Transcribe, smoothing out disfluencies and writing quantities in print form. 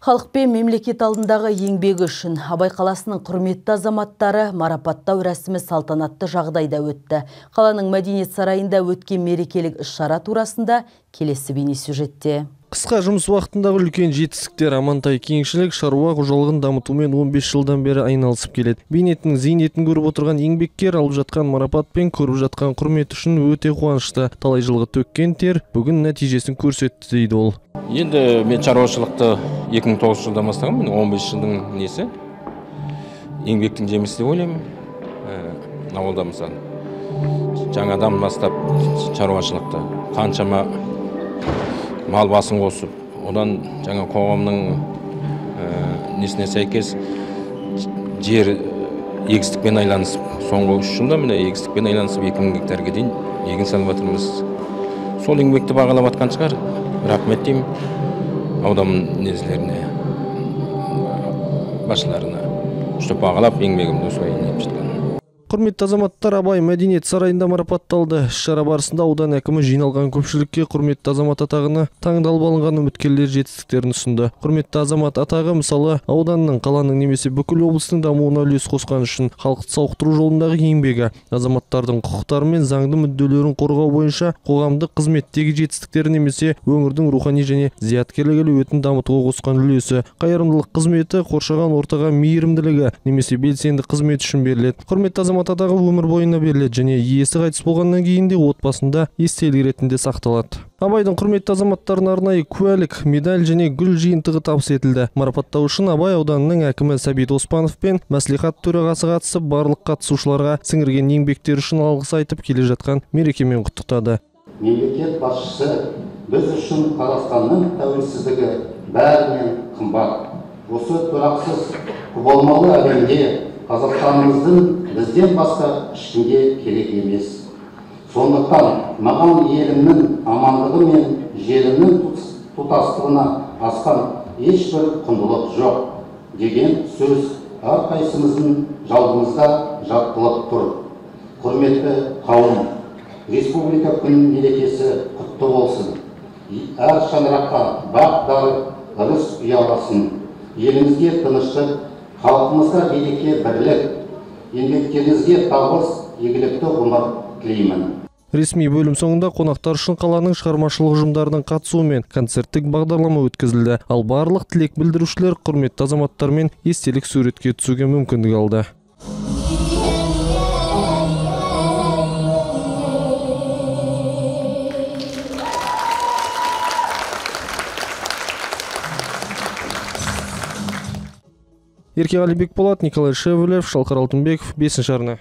Халық пен мемлекет алдындағы еңбегі үшін Абай қаласының құрметті азаматтары марапаттау рәсімі салтанатты жағдайда өтті. Қаланың мәдениет сарайында өткен мерекелік іс-шара турасында келесі бейнесюжетте. Қысқа жұмыс уақытындағы үлкен жетістіктер Амантай кеңшілік шаруа қожалығын дамытумен 15 жылдан бері айналысып келеді. Бейнеттің зейнетін көріп отырған еңбеккер алып жатқан марапат пен көріп жатқан құрмет үшін өте қуанышты. Талай жылғы төккен тер бүгін нәтижесін көрсетті дейді ол. Енді мен шаруашылықты 2009 жылдан бастағанмын, 15 жылдың несі. Еңбектің жемісі деп ойлаймын. Ауылда мысалы. Жаңадан бастап шаруашылықты қаншама мал басын қосып, одан жаңа қоғамның несіне сәйкес жер егістікпен айланысып, соңғы 3 жылда міне егістікпен айланысып 2000 гектарға дейін егін салып жатырмыз. Сол еңбекті бағалап атқан шығар. Рахмет деймін аудан незілеріне, басшыларына. Что бағалап еңбегімді осылай нетіп жатқан. Құрметті азаматтар, Абай мәдениет сарайында марапатталды. Іс-шара барысында аудан әкімі жиналған көпшілікке құрметті азамат атағына таңдалып алынған үміткерлер жетістіктерін ұсынды. Құрметті азамат атағы мысалы ауданның, қаланың немесе бүкіл облыстың дамуына үлес қосқан үшін халықты сауықтыру жолындағы еңбегі, азаматтардың құқықтары мен заңды мүдделерін қорғау бойынша қоғамдық қызметтегі жетістіктері немесе өңірдің рухани және зияткерлік әлеуетін дамытуға қосқан үлесі, қайырымдылық қызметі, қоршаған ортаға мейірімділігі немесе белсенді қызмет үшін беріледі. Құрметті азамат атағы өмір бойына беріледі және иесі қайтыс болғаннан кейін де отбасында естелік ретінде сақталады. Абайдың құрметті азаматтарына арнайы куәлік, медаль және гүл жиынтығы табыс етілді. Марапаттау үшін Абай ауданының әкімі Сәбит Оспанов пен мәслихат төрағасы қатысып, барлық қатысушыларға сіңірген еңбектері үшін алғыс айтып келе жатқан мерекемен құттықтады. Мемлекет басшысы біз үшін Қазақстанның тәуелсіздігі бәрінен қымбат. Осы тұрақсыз құбылмалы әлемде Қазақстанымыздың бізден басқа ешкімге керек емес. Сондықтан маған елімнің амандығы мен жерінің тұтастығына асқан ешбір құндылық жоқ деген сөз әрқайсымыздың жадымызда жатталып тұр. Құрметті қауым, республика күн мерекесі құтты болсын. Әр шаңыраққа бақ-дары ырыс ұяласын. Елімізге тыныштық, халқымызға береке, бірлік, еңбектеріңізге табыс, игілікті ғұмыр тілеймін. Ресми бөлім соңында қонақтар үшін қаланың шығармашылық ұжымдарының қатысуымен концерттік бағдарлама өткізілді. Ал барлық тілек білдірушілер құрметті азаматтармен естелік суретке түсуге мүмкіндік алды. Еркеғали Бекболат, Николай Шевелев, Шалқар Алтынбеков, 5-ші арна.